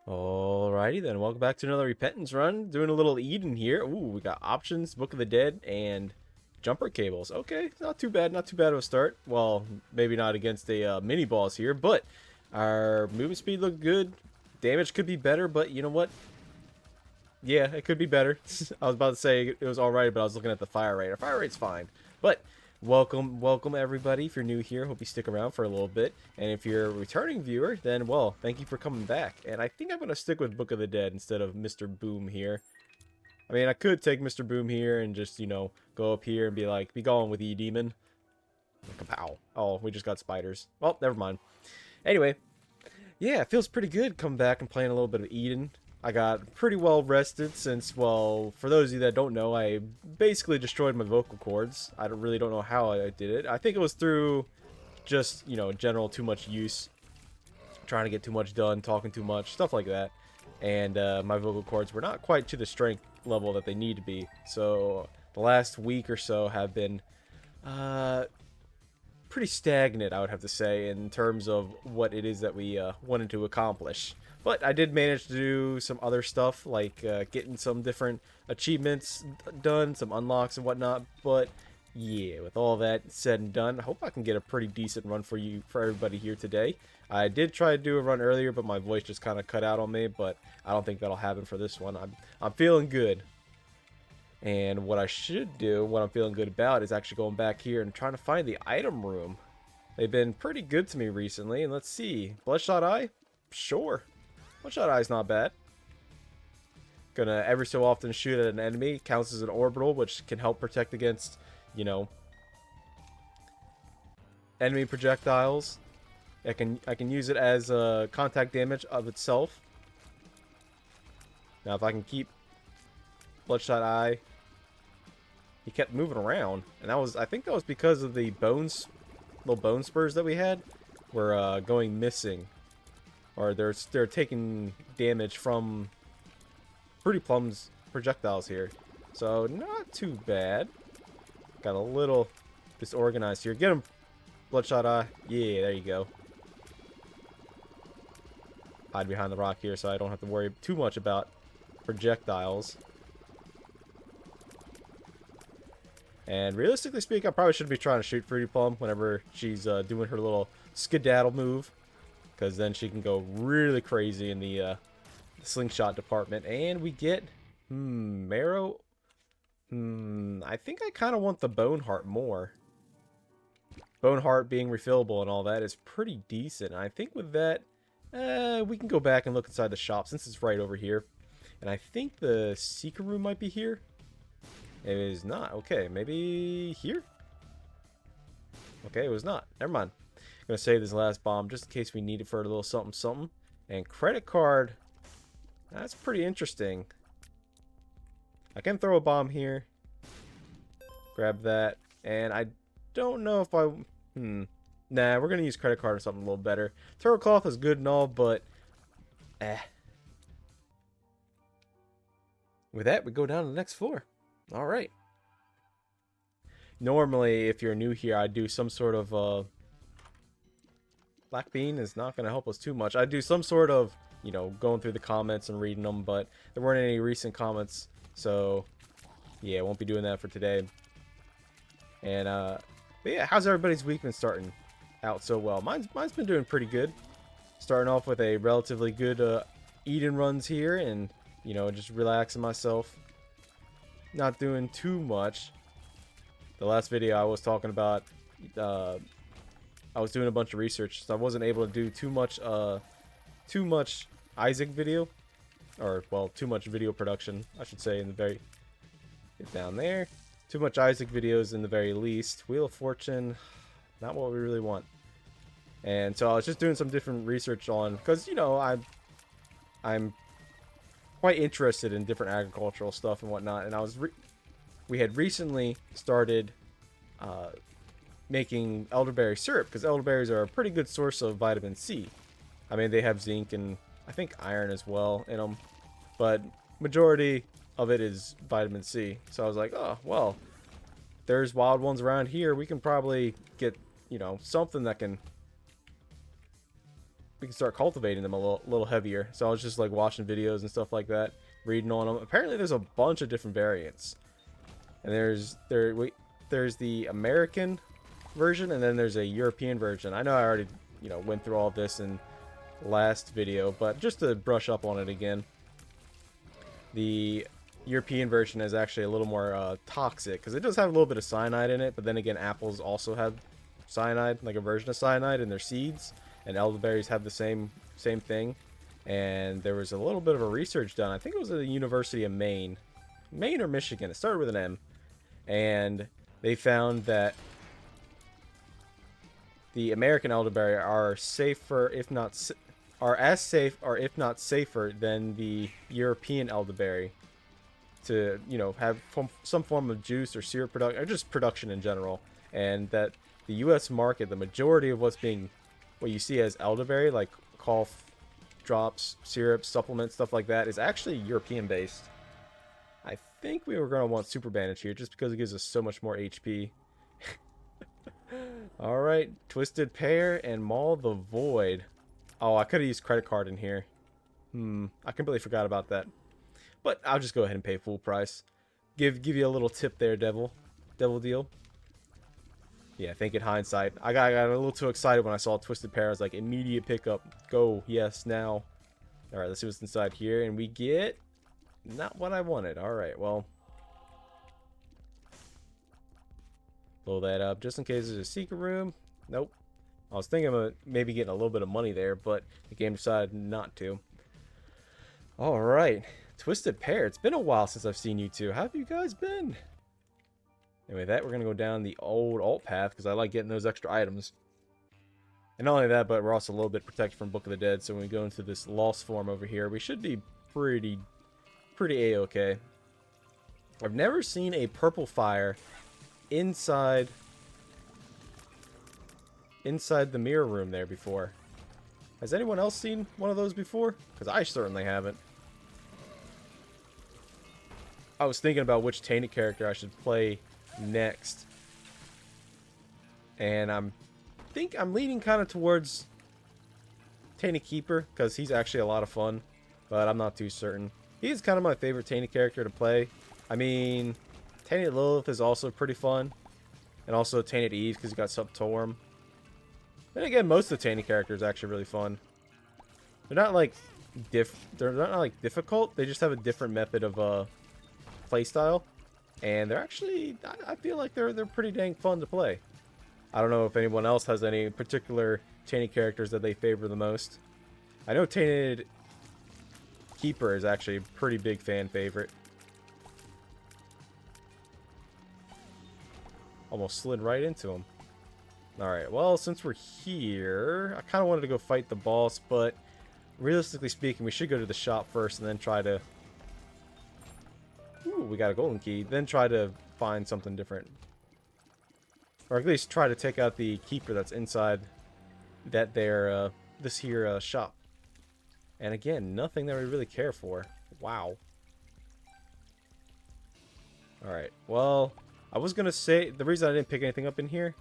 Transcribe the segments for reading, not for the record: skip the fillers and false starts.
Alrighty then, welcome back to another repentance run. Doing a little Eden here. Ooh, we got options, Book of the Dead, and jumper cables. Okay, not too bad, not too bad of a start. Well, maybe not against a mini boss here, but our movement speed looked good. Damage could be better, but you know what? Yeah, it could be better. I was about to say it was alright, but I was looking at the fire rate. Our fire rate's fine. But welcome everybody. If you're new here, hope you stick around for a little bit. And if you're a returning viewer, then well, thank you for coming back. And I think I'm gonna stick with Book of the Dead instead of Mr. Boom here. I mean, I could take Mr. Boom here and just, go up here and be like, be gone with ye demon. Kapow. Oh, we just got spiders. Well, never mind. Anyway, yeah, it feels pretty good coming back and playing a little bit of Eden. I got pretty well rested since, well, for those of you that don't know, I basically destroyed my vocal cords. I really don't know how I did it. I think it was through just, general too much use, trying to get too much done, talking too much, stuff like that. And my vocal cords were not quite to the strength level that they need to be. So the last week or so have been uh, pretty stagnant, I would have to say, in terms of what it is that we wanted to accomplish. But I did manage to do some other stuff, like getting some different achievements done, some unlocks and whatnot. But yeah, with all that said and done, I hope I can get a pretty decent run for everybody here today. I did try to do a run earlier, but my voice just kind of cut out on me. But I don't think that'll happen for this one. I'm feeling good. And what I should do, what I'm feeling good about, is actually going back here and trying to find the item room. They've been pretty good to me recently, and let's see. Bloodshot Eye? Sure. Bloodshot Eye's not bad. Gonna every so often shoot at an enemy. Counts as an orbital, which can help protect against, you know, enemy projectiles. I can use it as contact damage of itself. Now, if I can keep Bloodshot Eye, he kept moving around, and I think that was because of the little bone spurs that we had were going missing, or they're taking damage from Pretty Plum's projectiles here, so not too bad. Got a little disorganized here. Get him, Bloodshot Eye. Yeah, there you go. Hide behind the rock here, so I don't have to worry too much about projectiles. And realistically speaking, I probably should be trying to shoot Fruity Plum whenever she's doing her little skedaddle move, because then she can go really crazy in the slingshot department. And we get marrow. I think I kind of want the bone heart more. Bone heart being refillable and all that is pretty decent. And I think with that, we can go back and look inside the shop since it's right over here. And I think the secret room might be here. It is not. Okay, maybe here? Okay, it was not. Never mind. I'm going to save this last bomb just in case we need it for a little something something. And credit card. That's pretty interesting. I can throw a bomb here. Grab that. And I don't know if I... Nah, we're going to use credit card or something a little better. Turtle cloth is good and all, but... With that, we go down to the next floor. Alright. Normally, if you're new here, I'd do some sort of, Black Bean is not going to help us too much. I'd do some sort of, going through the comments and reading them, but there weren't any recent comments, so, yeah, I won't be doing that for today. And, but yeah, how's everybody's week been starting out so well? Mine's been doing pretty good. Starting off with a relatively good, Eden runs here, and, just relaxing myself. Not doing too much. The last video I was talking about, I was doing a bunch of research, so I wasn't able to do too much Isaac video, or well, too much video production, I should say. Get down there. Too much Isaac videos in the very least. Wheel of Fortune, not what we really want. And so I was just doing some different research on, because I'm quite interested in different agricultural stuff and whatnot, and we had recently started making elderberry syrup, because elderberries are a pretty good source of vitamin C. I mean, they have zinc and I think iron as well in them, but majority of it is vitamin C. So I was like, oh well, there's wild ones around here. We can probably get something that can we can start cultivating them a little heavier. So I was just like watching videos and stuff like that, reading on them. Apparently there's a bunch of different variants. And there's the American version, and then there's a European version. I know I already, you know, went through all this in last video, but just to brush up on it again. The European version is actually a little more toxic, because it does have a little bit of cyanide in it, but then again, apples also have cyanide, like a version of cyanide in their seeds, and elderberries have the same thing. And there was a little bit of a research done. I think it was at the University of Maine or Michigan. It started with an M, and they found that the American elderberry are safer, are as safe, or if not safer, than the European elderberry to, you know, have some form of juice or syrup production, or just production in general. And that the U.S. market, the majority of what you see as elderberry, like cough drops, syrup, supplements, stuff like that, is actually European based. I think we were going to want Super Bandage here just because it gives us so much more HP. Alright, Twisted Pear and Maul the Void. Oh, I could have used credit card in here. I completely forgot about that. But I'll just go ahead and pay full price. Give you a little tip there, Devil Deal. Yeah, I think in hindsight, I got a little too excited when I saw Twisted Pear. I was like, immediate pickup. Go, yes, now. Alright, let's see what's inside here. And we get not what I wanted. Alright, well. Blow that up just in case there's a secret room. Nope. I was thinking of maybe getting a little bit of money there, but the game decided not to. Alright. Twisted Pear. It's been a while since I've seen you two. How have you guys been? Anyway, we're going to go down the old alt path because I like getting those extra items. And not only that, but we're also a little bit protected from Book of the Dead. So when we go into this lost form over here, we should be pretty A-okay. I've never seen a purple fire inside the mirror room there before. Has anyone else seen one of those before? Because I certainly haven't. I was thinking about which Tainted character I should play next, and I think I'm leaning kind of towards Tainted Keeper because he's actually a lot of fun, but I'm not too certain. He's kind of my favorite Tainted character to play. I mean, Tainted Lilith is also pretty fun, and also Tainted Eve because you got Subtorum. Then again, most of the Tainted characters are actually really fun. They're not like difficult. They just have a different method of playstyle. And they're actually, I feel like they're pretty dang fun to play. I don't know if anyone else has any particular Tainted characters that they favor the most. I know Tainted Keeper is actually a pretty big fan favorite. Almost slid right into him. Alright, well, since we're here, I kind of wanted to go fight the boss, but realistically speaking, we should go to the shop first and then try to... Ooh, we got a golden key. Then try to find something different. Or at least try to take out the keeper that's inside this here shop. And again, nothing that we really care for. Wow. Alright, well, I was going to say, the reason I didn't pick anything up in here,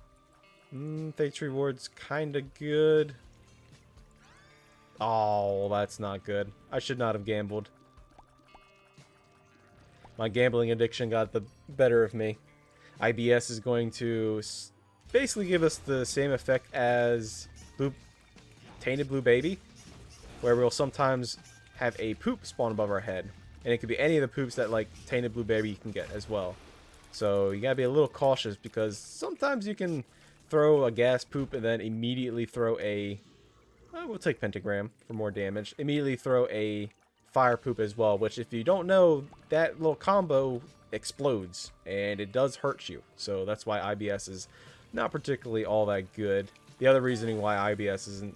Fate's Reward's kind of good. Oh, that's not good. I should not have gambled. My gambling addiction got the better of me. IBS is going to basically give us the same effect as Tainted Blue Baby, where we'll sometimes have a poop spawn above our head. And it could be any of the poops that, like, Tainted Blue Baby can get as well. So you gotta be a little cautious because sometimes you can throw a gas poop and then immediately throw a... we'll take Pentagram for more damage. Immediately throw a fire poop as well, which if you don't know, that little combo explodes and it does hurt you. So that's why IBS is not particularly all that good. The other reasoning why IBS isn't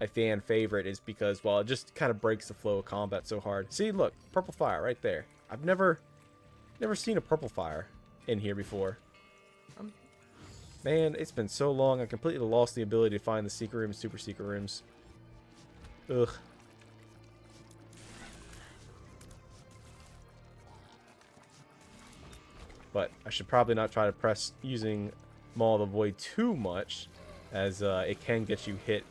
a fan favorite is because, well, it just kind of breaks the flow of combat so hard. See, look, purple fire right there. I've never seen a purple fire in here before. Man, it's been so long, I completely lost the ability to find the secret rooms, super secret rooms. Ugh. But I should probably not try to press using Maul of the Void too much, as it can get you hit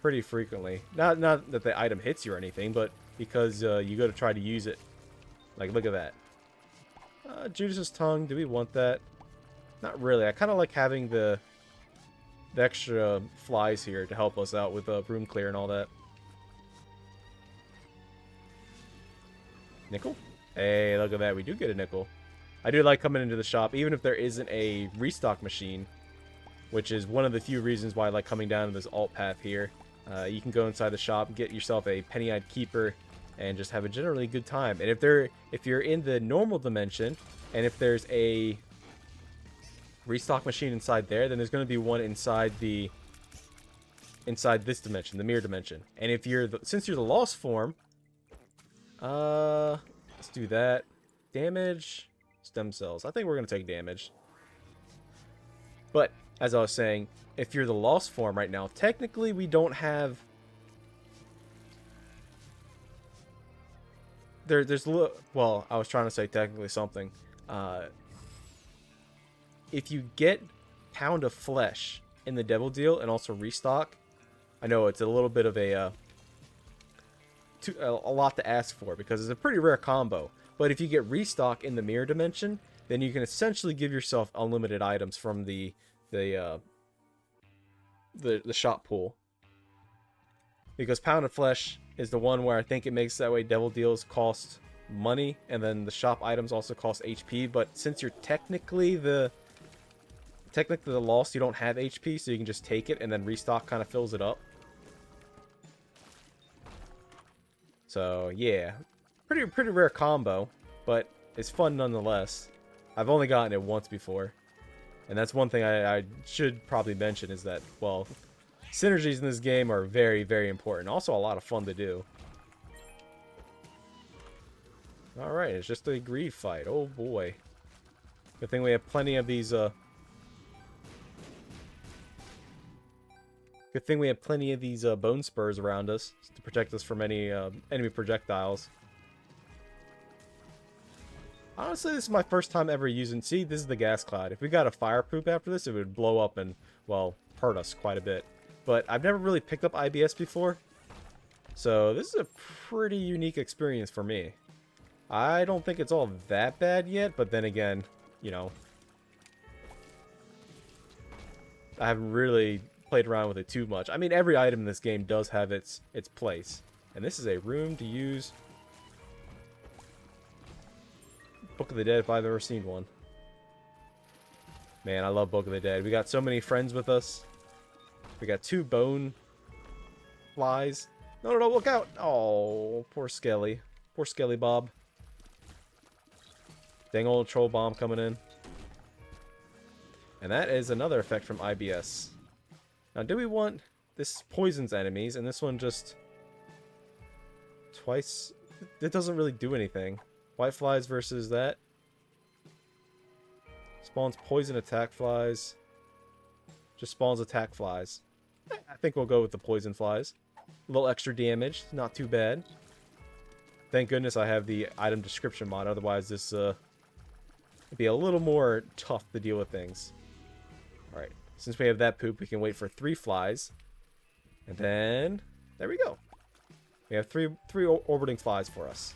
pretty frequently. Not that the item hits you or anything, but because you go to try to use it. Like, look at that. Judas's tongue. Do we want that? Not really. I kind of like having the extra flies here to help us out with room clear and all that. Nickel? Hey, look at that. We do get a nickel. I do like coming into the shop, even if there isn't a restock machine, which is one of the few reasons why I like coming down to this alt path here. You can go inside the shop, get yourself a penny-eyed keeper, and just have a generally good time. And if you're in the normal dimension, and if there's a restock machine inside there, then there's going to be one inside this dimension, the mirror dimension. And if you're since you're the lost form, let's do that. Damage, stem cells. I think we're going to take damage. But as I was saying, if you're the lost form right now, technically we don't have. Well, I was trying to say technically something. If you get Pound of Flesh in the Devil Deal and also restock, I know it's a little bit of a lot to ask for because it's a pretty rare combo. But if you get restock in the mirror dimension, then you can essentially give yourself unlimited items from the shop pool. Because Pound of Flesh is the one where I think it makes that way Devil Deals cost money, and then the shop items also cost HP. But since you're technically the lost, you don't have HP, so you can just take it, and then restock kind of fills it up. So yeah, pretty rare combo, but it's fun nonetheless. I've only gotten it once before, and that's one thing I should probably mention is that, well, synergies in this game are very, very important. Also a lot of fun to do. Alright, it's just a greed fight. Oh boy. Good thing we have plenty of these, bone spurs around us to protect us from any enemy projectiles. Honestly, this is my first time ever using... See, this is the gas cloud. If we got a fire poop after this, it would blow up and, well, hurt us quite a bit. But I've never really picked up IBS before, so this is a pretty unique experience for me. I don't think it's all that bad yet, but then again, you know, I haven't really played around with it too much. I mean, every item in this game does have its place. And this is a room to use Book of the Dead if I've ever seen one. Man, I love Book of the Dead. We got so many friends with us. We got 2 bone flies. No, look out! Oh, poor Skelly. Poor Skelly Bob. Dang old troll bomb coming in. And that is another effect from IBS. Now, do we want... This poisons enemies, and this one just... Twice... It doesn't really do anything. White flies versus that. Spawns poison attack flies. Just spawns attack flies. I think we'll go with the poison flies. A little extra damage. Not too bad. Thank goodness I have the item description mod. Otherwise, this would be a little more tough to deal with things. Alright. Since we have that poop, we can wait for 3 flies. And then... There we go. We have three orbiting flies for us.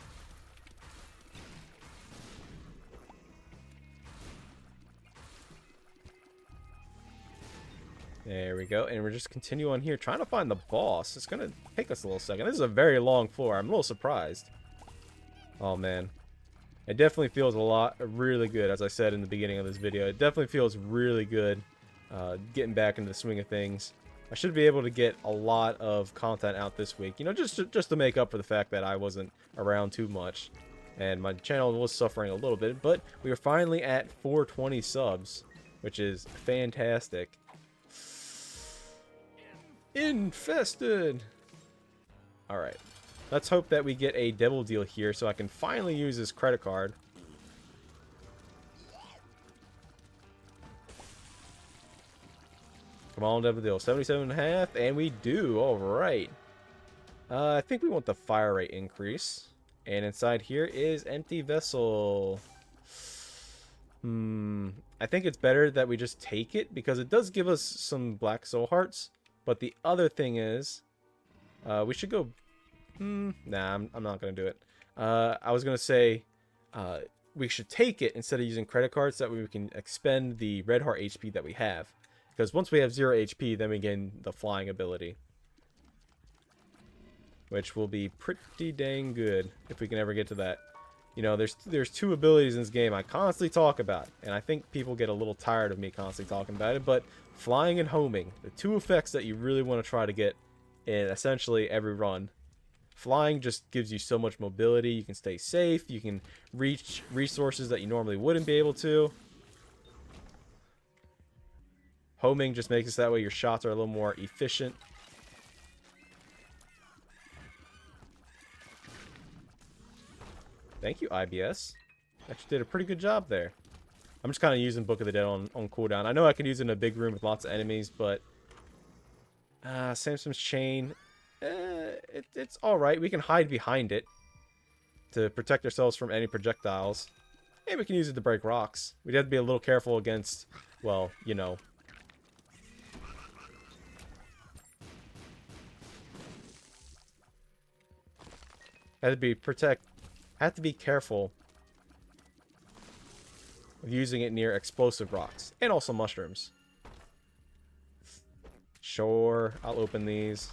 There we go, and we're just continue on here, trying to find the boss. It's gonna take us a little second. This is a very long floor. I'm a little surprised. Oh man, it definitely feels really good. As I said in the beginning of this video, it definitely feels really good. Getting back into the swing of things. I should be able to get a lot of content out this week. You know, just to make up for the fact that I wasn't around too much, and my channel was suffering a little bit. But we are finally at 420 subs, which is fantastic. Infested! Alright. Let's hope that we get a devil deal here so I can finally use this credit card. Come on, devil deal. 77.5, and we do. Alright. I think we want the fire rate increase. And inside here is empty vessel. I think it's better that we just take it because it does give us some black soul hearts. But the other thing is, We should go... nah, I'm not going to do it. I was going to say we should take it instead of using credit cards. That way we can expend the red heart HP that we have. Because once we have 0 HP, then we gain the flying ability. Which will be pretty dang good if we can ever get to that. You know, there's 2 abilities in this game I constantly talk about. And I think people get a little tired of me constantly talking about it. But flying and homing, the 2 effects that you really want to try to get in essentially every run. Flying just gives you so much mobility. You can stay safe. You can reach resources that you normally wouldn't be able to. Homing just makes it so that way your shots are a little more efficient. Thank you, IBS. Actually did a pretty good job there. I'm just kind of using Book of the Dead on cooldown. I know I can use it in a big room with lots of enemies, but... Samson's Chain... it's alright. We can hide behind it to protect ourselves from any projectiles. And we can use it to break rocks. We'd have to be a little careful against, well, you know... Have to be careful of using it near explosive rocks. And also mushrooms. Sure, I'll open these.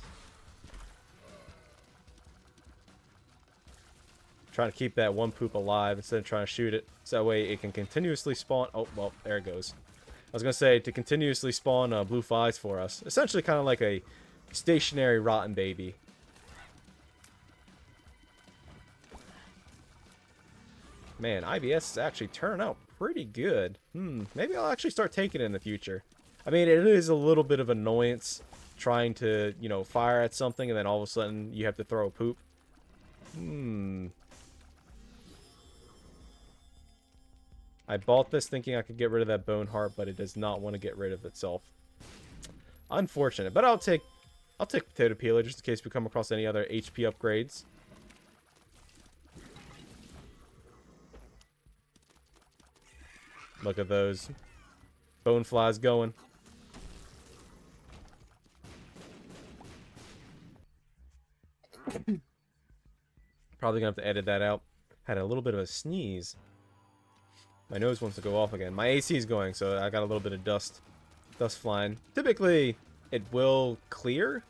Trying to keep that one poop alive instead of trying to shoot it. So that way it can continuously spawn... Oh, well, there it goes. I was going to say, to continuously spawn blue flies for us. Essentially kind of like a stationary rotten baby. Man, IBS is actually turning out pretty good. Maybe I'll actually start taking it in the future. I mean, it is a little bit of annoyance trying to, you know, fire at something and then all of a sudden you have to throw a poop. I bought this thinking I could get rid of that bone heart, but it does not want to get rid of itself. Unfortunate, but I'll take potato peeler just in case we come across any other HP upgrades. Look at those bone flies going. Probably gonna have to edit that out. Had a little bit of a sneeze. My nose wants to go off again. My AC is going, so I got a little bit of dust flying. Typically, it will clear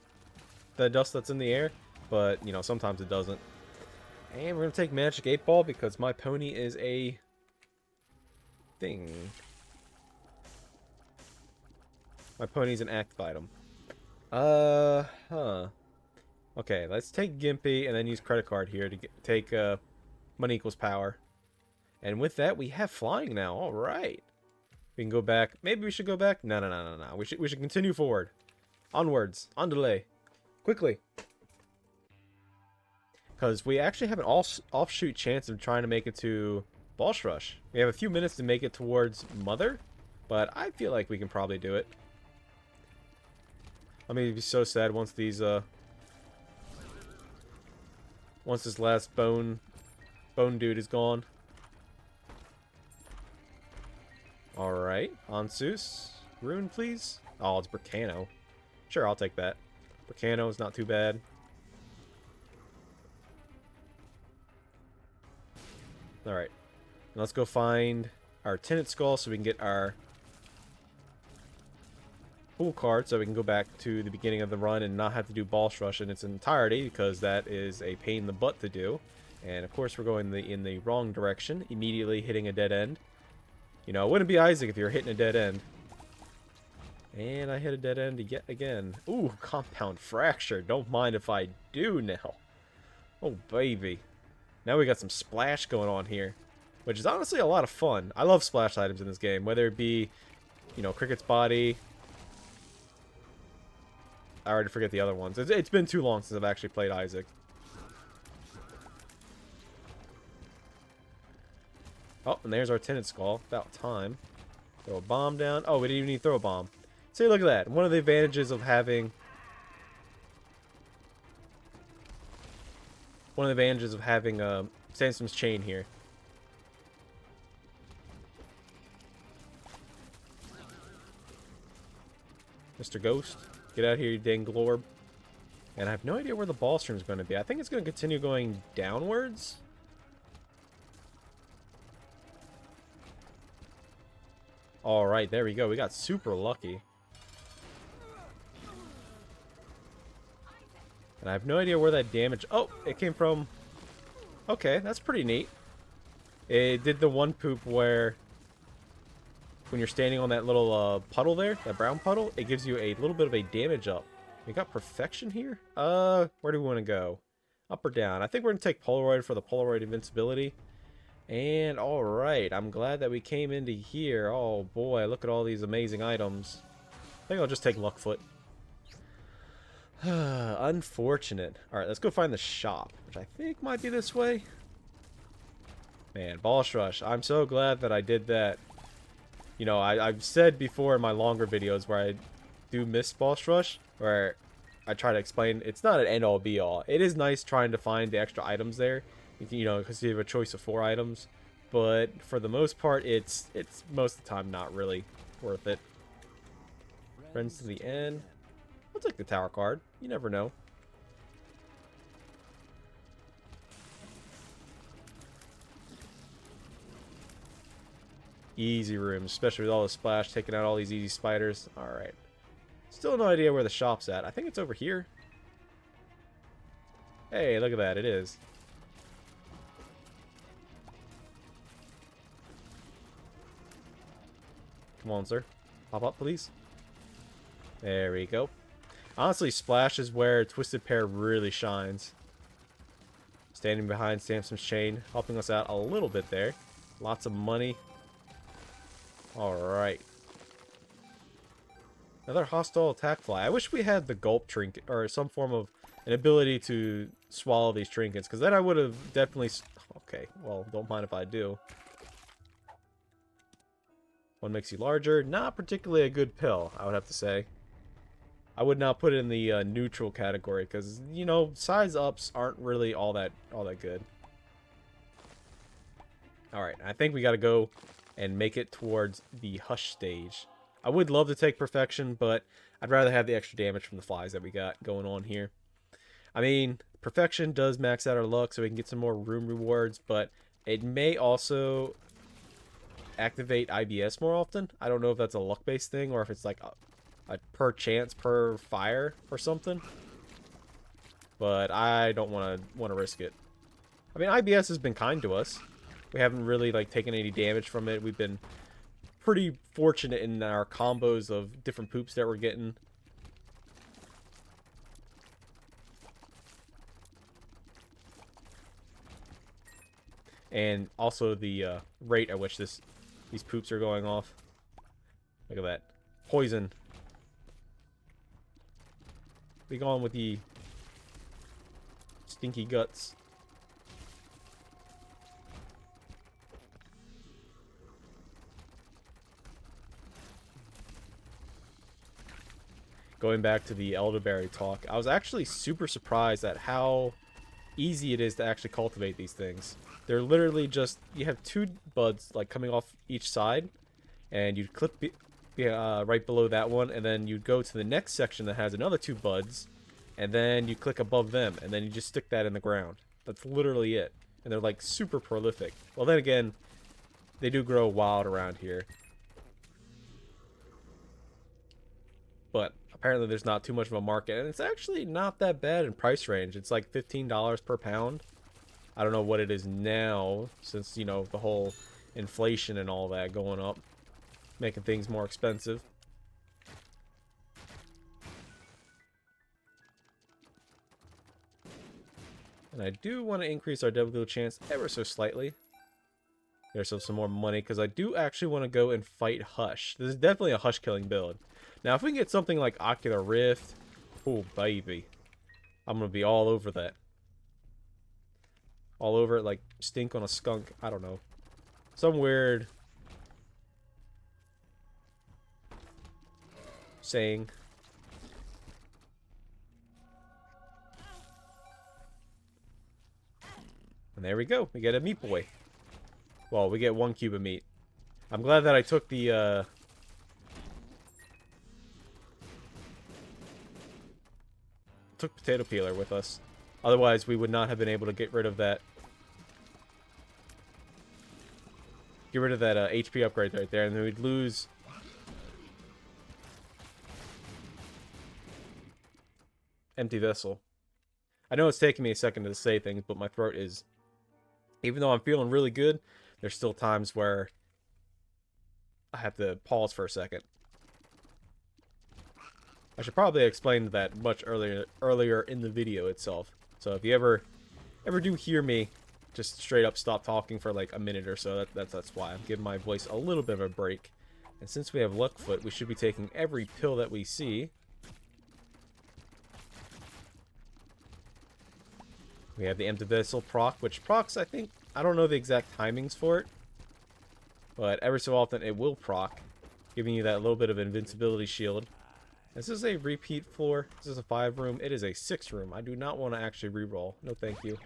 the dust that's in the air, but, you know, sometimes it doesn't. And we're gonna take Magic 8 Ball because my pony is a... thing. My pony's an active item. Okay, let's take Gimpy and then use credit card here to take money equals power. And with that, we have flying now. All right. We can go back. Maybe we should go back. No. We should continue forward. Onwards. On delay. Quickly. Because we actually have an offshoot chance of trying to make it to Boss Rush. We have a few minutes to make it towards Mother, but I feel like we can probably do it. I'm gonna be so sad once these once this last bone dude is gone. Alright, Ansus. Rune, please. Oh, it's Bricano. Sure, I'll take that. Bricano is not too bad. Alright. Let's go find our Tinted Skull so we can get our pool card so we can go back to the beginning of the run and not have to do Boss Rush in its entirety because that is a pain in the butt to do. And of course we're going in the wrong direction, immediately hitting a dead end. You know, it wouldn't be Isaac if you're hitting a dead end. And I hit a dead end yet again. Ooh, Compound Fracture. Don't mind if I do now. Oh, baby. Now we got some splash going on here. Which is honestly a lot of fun. I love splash items in this game. Whether it be, you know, Cricket's Body. I already forget the other ones. It's been too long since I've actually played Isaac. Oh, and there's our Tinted Skull. About time. Throw a bomb down. Oh, we didn't even need to throw a bomb. See, look at that. One of the advantages of having... Sandstorm's Chain here. Mr. Ghost, get out of here, you dang glorb. And I have no idea where the ball stream is going to be. I think it's going to continue going downwards. Alright, there we go. We got super lucky. And I have no idea where that damage... Oh, it came from... Okay, that's pretty neat. It did the one poop where... when you're standing on that little puddle there, that brown puddle, it gives you a little bit of a damage up. We got perfection here? Where do we want to go? Up or down? I think we're going to take Polaroid for the Polaroid invincibility. And, alright, I'm glad that we came into here. Oh boy, look at all these amazing items. I think I'll just take Luckfoot. Unfortunate. Alright, let's go find the shop, which I think might be this way. Man, Boss Rush. I'm so glad that I did that. You know, I've said before in my longer videos where I do miss Boss Rush, where I try to explain it's not an end-all be-all. It is nice trying to find the extra items there, you know, because you have a choice of 4 items. But for the most part, it's most of the time not really worth it. Friends to the end. I'll take the tower card. You never know. Easy room, especially with all the splash, taking out all these easy spiders. Alright. Still no idea where the shop's at. I think it's over here. Hey, look at that. It is. Come on, sir. Pop up, please. There we go. Honestly, Splash is where Twisted Pair really shines. Standing behind Samson's chain, helping us out a little bit there. Lots of money. Alright. Another hostile attack fly. I wish we had the gulp trinket, or some form of an ability to swallow these trinkets, because then I would have definitely... Okay, well, don't mind if I do. One makes you larger. Not particularly a good pill, I would have to say. I would not put it in the neutral category, because, you know, size ups aren't really all that good. Alright, I think we gotta go and make it towards the Hush stage. I would love to take Perfection, but I'd rather have the extra damage from the flies that we got going on here. I mean, Perfection does max out our luck, so we can get some more room rewards, but it may also activate IBS more often. I don't know if that's a luck-based thing, or if it's like a per chance per fire or something. But I don't want to risk it. I mean, IBS has been kind to us. We haven't really like taken any damage from it. We've been pretty fortunate in our combos of different poops that we're getting. And also the rate at which these poops are going off. Look at that. Poison. Be gone with the stinky guts. Going back to the elderberry talk, I was actually super surprised at how easy it is to actually cultivate these things. They're literally just, you have 2 buds like coming off each side, and you'd click right below that one, and then you'd go to the next section that has another 2 buds, and then you click above them, and then you just stick that in the ground. That's literally it. And they're like super prolific. Well, then again, they do grow wild around here. But apparently there's not too much of a market, and it's actually not that bad in price range. It's like $15 per pound. I don't know what it is now, since, you know, the whole inflation and all that going up, making things more expensive. And I do want to increase our double chance ever so slightly. There's some more money, because I do actually want to go and fight Hush. This is definitely a Hush killing build. Now, if we can get something like Ocular Rift, oh baby, I'm going to be all over that. All over it like stink on a skunk. I don't know. Some weird saying. And there we go. We get a meat boy. Well, we get 1 cube of meat. I'm glad that I took the took Potato Peeler with us. Otherwise, we would not have been able to get rid of that. Get rid of that HP upgrade right there, and then we'd lose. Empty vessel. I know it's taking me a second to say things, but my throat is. Even though I'm feeling really good, there's still times where I have to pause for a second. I should probably explain that much earlier in the video itself. So if you ever do hear me just straight up stop talking for like a minute or so, that's why I'm giving my voice a little bit of a break. And since we have Luckfoot, we should be taking every pill that we see. We have the Empty Vessel proc, which procs, I don't know the exact timings for it, but every so often it will proc, giving you that little bit of invincibility shield. This is a repeat floor. This is a 5 room. It is a 6 room. I do not want to actually reroll. No thank you.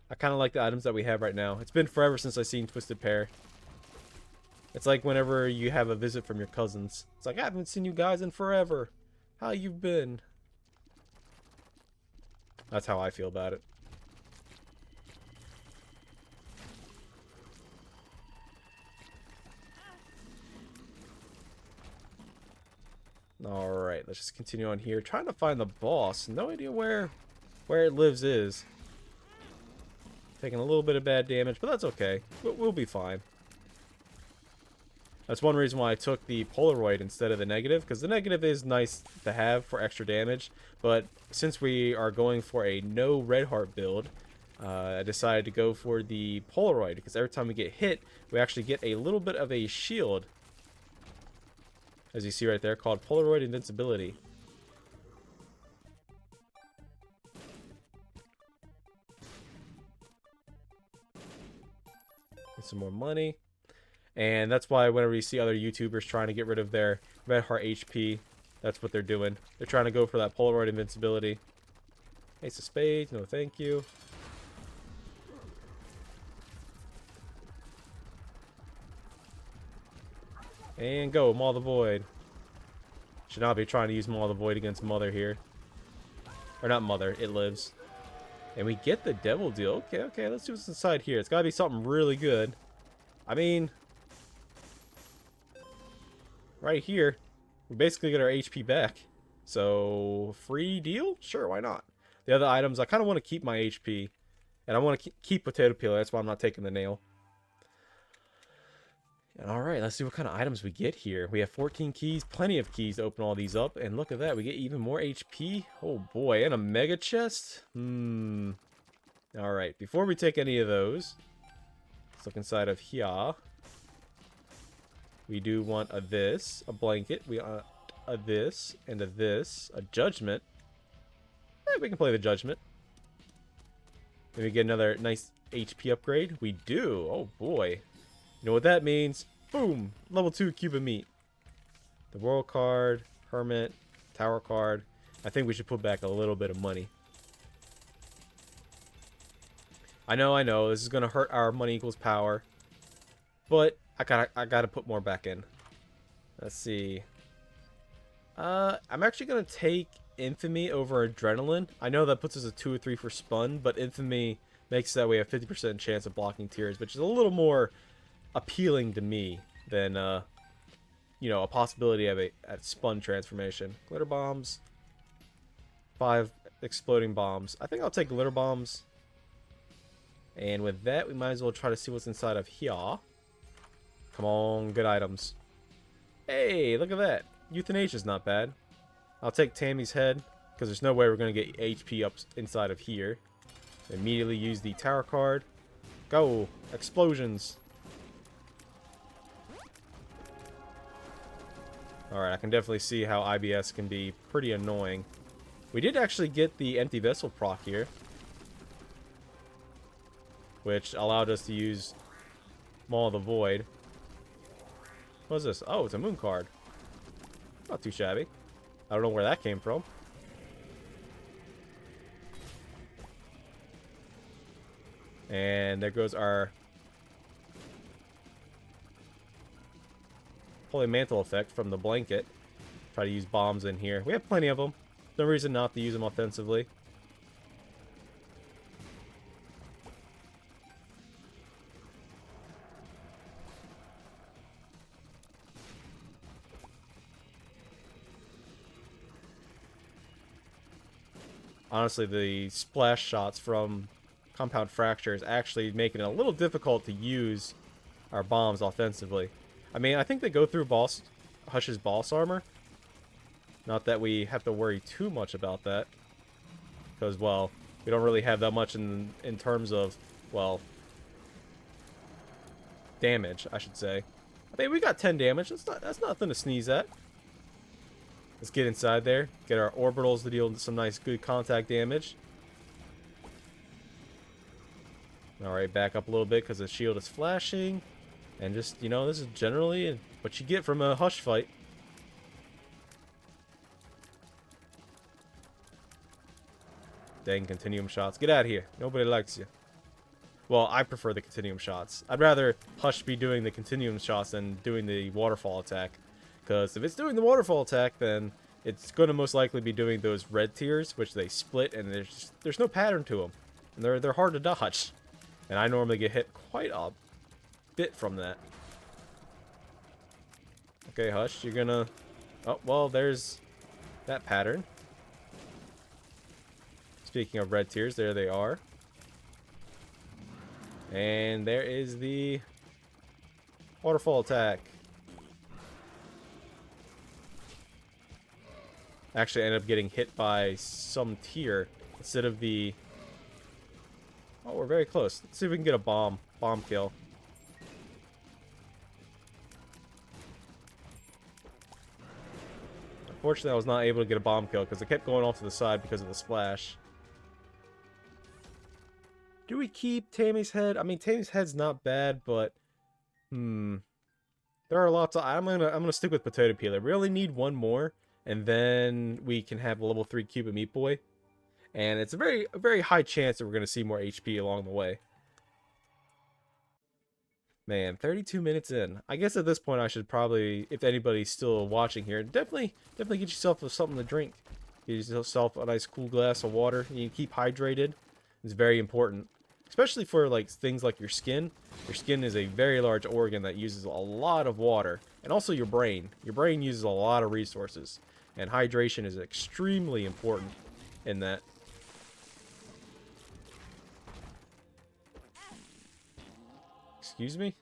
I kind of like the items that we have right now. It's been forever since I've seen Twisted Pair. It's like whenever you have a visit from your cousins. It's like, I haven't seen you guys in forever. How you been? That's how I feel about it. Alright, let's just continue on here. Trying to find the boss. No idea where it lives is. Taking a little bit of bad damage, but that's okay. We'll be fine. That's one reason why I took the Polaroid instead of the negative, because the negative is nice to have for extra damage, but since we are going for a no red heart build, I decided to go for the Polaroid, because every time we get hit, we actually get a little bit of a shield, as you see right there, called Polaroid Invincibility. Get some more money. And that's why whenever you see other YouTubers trying to get rid of their red heart HP, that's what they're doing. They're trying to go for that Polaroid Invincibility. Ace of Spades, no thank you. And go, Maul the Void. Should not be trying to use Maul the Void against Mother here. Or not Mother, it lives. And we get the Devil Deal. Okay, let's see what's inside here. It's gotta be something really good. I mean, right here, we basically get our HP back. So, free deal? Sure, why not? The other items, I kind of want to keep my HP. And I want to keep Potato Peeler, that's why I'm not taking the nail. Alright, let's see what kind of items we get here. We have 14 keys, plenty of keys to open all these up. And look at that, we get even more HP. Oh boy, and a mega chest? Alright, before we take any of those, let's look inside of here. We do want a this, a blanket. We want a this, and a this, a judgment. We can play the judgment. Then we get another nice HP upgrade. We do. Oh boy. You know what that means? Boom! Level 2 cube of meat. The world card, hermit, tower card. I think we should put back a little bit of money. I know, this is gonna hurt our money equals power. But I gotta put more back in. Let's see. I'm actually gonna take Infamy over Adrenaline. I know that puts us at 2 or 3 for Spun, but Infamy makes that we have 50% chance of blocking tears, which is a little more appealing to me than you know, a possibility of a Spun transformation. Glitter bombs, 5 exploding bombs. I think I'll take glitter bombs, and with that we might as well try to see what's inside of here. Come on, good items. Hey, look at that. Euthanasia's not bad. I'll take Tammy's head, because there's no way we're going to get HP up inside of here. Immediately use the tower card. Go! Explosions! Alright, I can definitely see how IBS can be pretty annoying. We did actually get the Empty Vessel proc here, which allowed us to use Maul of the Void. What is this? Oh, it's a moon card. Not too shabby. I don't know where that came from. And there goes our Holy Mantle effect from the blanket. Try to use bombs in here. We have plenty of them. No reason not to use them offensively. Honestly, the splash shots from Compound Fracture is actually making it a little difficult to use our bombs offensively. I mean, I think they go through Hush's boss armor. Not that we have to worry too much about that. Because, well, we don't really have that much in terms of, well, damage, I should say. I mean, we got 10 damage. That's nothing to sneeze at. Let's get inside there. Get our orbitals to deal some nice, good contact damage. Alright, back up a little bit because the shield is flashing. And just, you know, this is generally what you get from a Hush fight. Dang continuum shots. Get out of here. Nobody likes you. Well, I prefer the continuum shots. I'd rather Hush be doing the continuum shots than doing the waterfall attack. Because if it's doing the waterfall attack, then it's going to most likely be doing those red tiers, which they split, and there's no pattern to them. And they're hard to dodge. And I normally get hit quite a bit from that. Okay, Hush, you're gonna... Oh, well, there's that pattern. Speaking of red tiers, there they are. And there is the waterfall attack. Actually, I ended up getting hit by some tier instead of the... Oh, we're very close. Let's see if we can get a bomb kill. Unfortunately, I was not able to get a bomb kill because it kept going off to the side because of the splash. Do we keep Tammy's head? I mean, Tammy's head's not bad, but there are lots of... I'm gonna stick with Potato Peeler. We only need one more, and then we can have a level 3 Cupid Meat Boy. And it's a very high chance that we're gonna see more HP along the way. Man, 32 minutes in. I guess at this point I should probably, if anybody's still watching here, definitely get yourself something to drink. Get yourself a nice cool glass of water. You keep hydrated. It's very important. Especially for like things like your skin. Your skin is a very large organ that uses a lot of water. And also your brain. Your brain uses a lot of resources. And hydration is extremely important in that. Excuse me?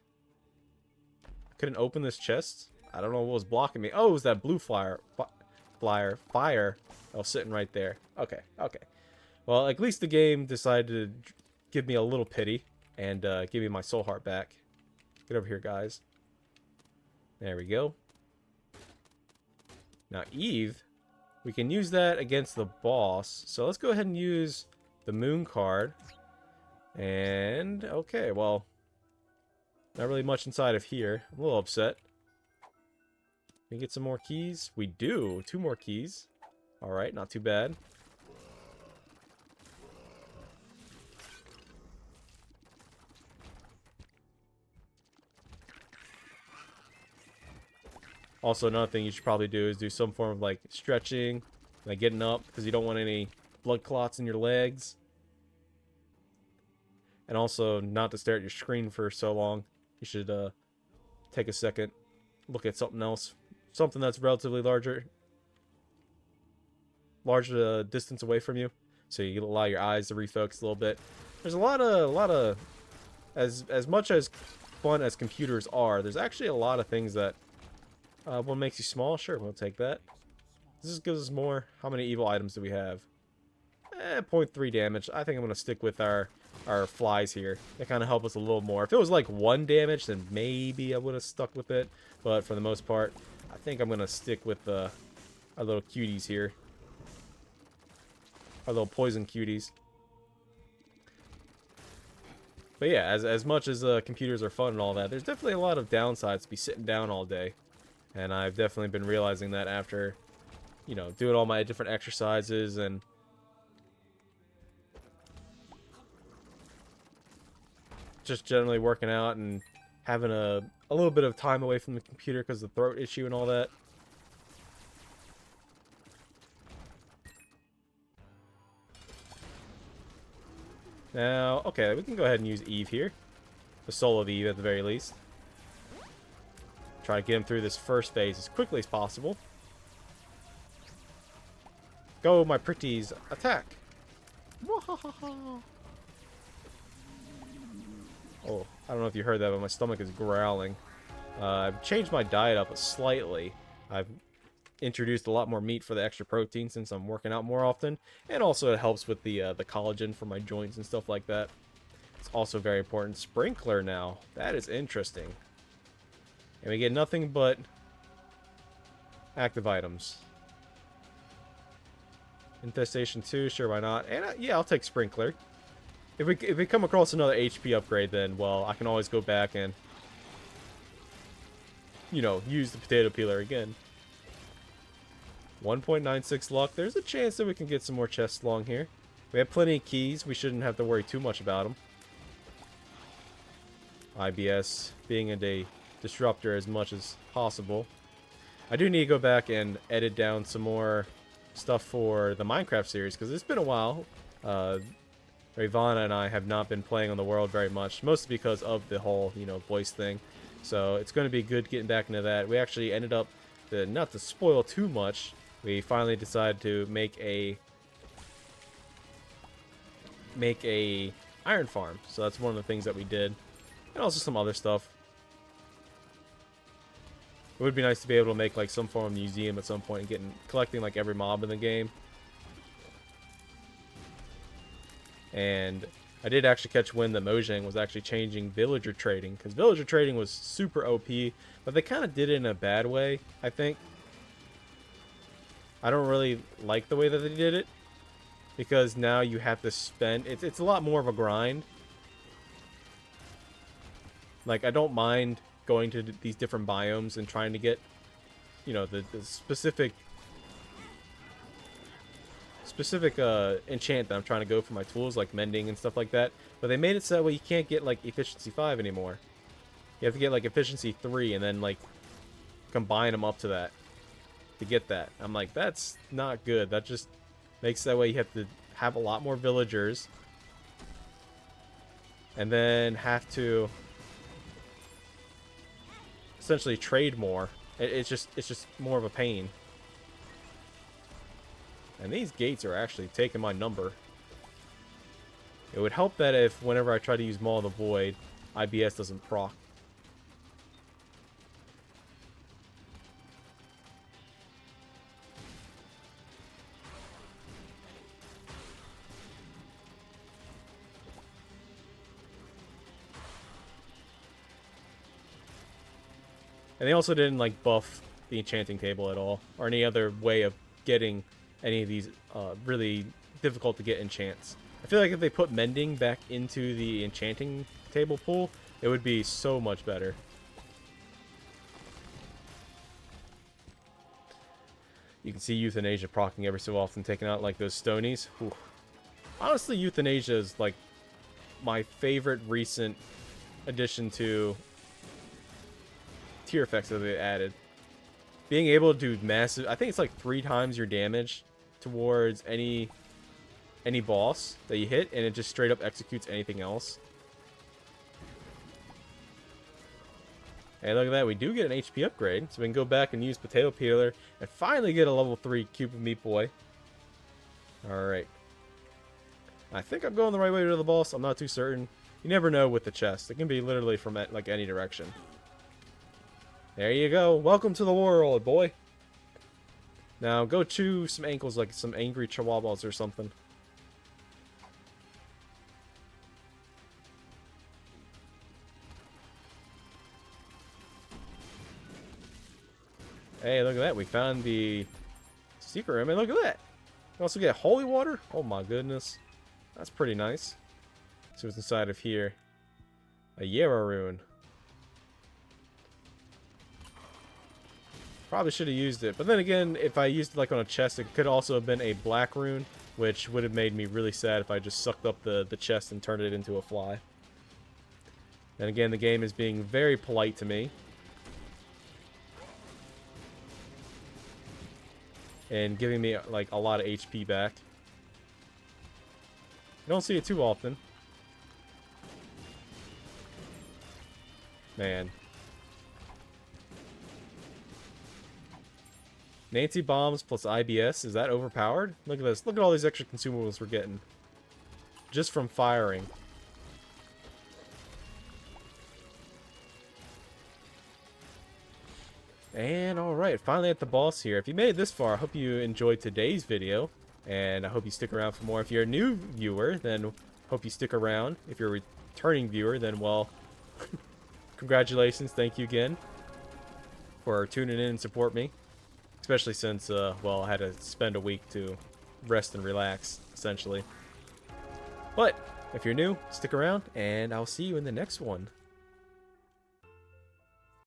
I couldn't open this chest? I don't know what was blocking me. Oh, it was that blue fire that was sitting right there. Okay. Well, at least the game decided to give me a little pity and give me my soul heart back. Get over here, guys. There we go. Now, Eve, we can use that against the boss. So let's go ahead and use the moon card. And, okay, well, not really much inside of here. I'm a little upset. Can we get some more keys? We do. 2 more keys. Alright, not too bad. Also, another thing you should probably do is do some form of like stretching, like getting up, because you don't want any blood clots in your legs. And also, not to stare at your screen for so long. You should take a second, look at something else, something that's relatively larger distance away from you, so you allow your eyes to refocus a little bit. There's a lot of as much as fun as computers are, there's actually a lot of things that what makes you small. Sure, we'll take that. This just gives us more. How many evil items do we have? 0.3 damage. I think I'm gonna stick with our flies here. They kind of help us a little more. If it was like 1 damage, then maybe I would have stuck with it. But for the most part, I think I'm gonna stick with our little cuties here. Our little poison cuties. But yeah, as much as computers are fun and all that, there's definitely a lot of downsides to be sitting down all day. And I've definitely been realizing that after, you know, doing all my different exercises and just generally working out and having a little bit of time away from the computer because of the throat issue and all that. Now, okay, we can go ahead and use Eve here. The soul of Eve at the very least. Try to get him through this first phase as quickly as possible. Go, my pretties, attack! Oh, I don't know if you heard that, but my stomach is growling. I've changed my diet up slightly. I've introduced a lot more meat for the extra protein since I'm working out more often, and also it helps with the collagen for my joints and stuff like that. It's also very important. Sprinkler now. That is interesting. And we get nothing but active items. Infestation 2, sure, why not? And yeah, I'll take Sprinkler. If we come across another HP upgrade, then, well, I can always go back and, you know, use the potato peeler again. 1.96 luck. There's a chance that we can get some more chests along here. We have plenty of keys. We shouldn't have to worry too much about them. IBS being a disruptor as much as possible. I do need to go back and edit down some more stuff for the Minecraft series, because it's been a while. Ravana and I have not been playing on the world very much, mostly because of the whole, you know, voice thing. So it's going to be good getting back into that. We actually ended up, not to spoil too much, we finally decided to make a iron farm. So that's one of the things that we did, and also some other stuff. It would be nice to be able to make like some form of museum at some point and collecting like every mob in the game. And I did actually catch wind that Mojang was actually changing villager trading, because villager trading was super OP, but they kind of did it in a bad way, I think. I don't really like the way that they did it, because now you have to spend... It's a lot more of a grind. Like, I don't mind going to these different biomes and trying to get, you know, the specific enchant that I'm trying to go for my tools, like mending and stuff like that. But they made it so that way you can't get like efficiency 5 anymore. You have to get like efficiency 3 and then like combine them up to that to get that. I'm like, that's not good. That just makes that way you have to have a lot more villagers and then have to essentially trade more. It's just more of a pain. And these gates are actually taking my number. It would help that if whenever I try to use Maw of the Void, IBS doesn't proc. And they also didn't like buff the enchanting table at all, or any other way of getting any of these really difficult to get enchants. I feel like if they put mending back into the enchanting table pool, it would be so much better. You can see Euthanasia proccing every so often, taking out like those stonies. Whew. Honestly, Euthanasia is like my favorite recent addition to tier effects that they added. Being able to do massive, I think it's like 3 times your damage towards any boss that you hit, and it just straight up executes anything else. Hey, look at that. We do get an HP upgrade, so we can go back and use Potato Peeler and finally get a level 3 Cube of Meat Boy. Alright. I think I'm going the right way to the boss. I'm not too certain. You never know with the chest. It can be literally from like any direction. There you go. Welcome to the world, boy. Now, go chew some ankles like some angry chihuahuas or something. Hey, look at that. We found the secret room. And look at that. We also get holy water. Oh my goodness. That's pretty nice. See what's inside of here. A Yera rune. Probably should have used it. But then again, if I used it like on a chest, it could also have been a black rune, which would have made me really sad if I just sucked up the chest and turned it into a fly. And again, the game is being very polite to me. And giving me like a lot of HP back. You don't see it too often. Man. Nancy bombs plus IBS. Is that overpowered? Look at this. Look at all these extra consumables we're getting. Just from firing. And alright, finally at the boss here. If you made it this far, I hope you enjoyed today's video. And I hope you stick around for more. If you're a new viewer, then hope you stick around. If you're a returning viewer, then, well, congratulations. Thank you again for tuning in and support me. Especially since, well, I had to spend a week to rest and relax, essentially. But, if you're new, stick around, and I'll see you in the next one.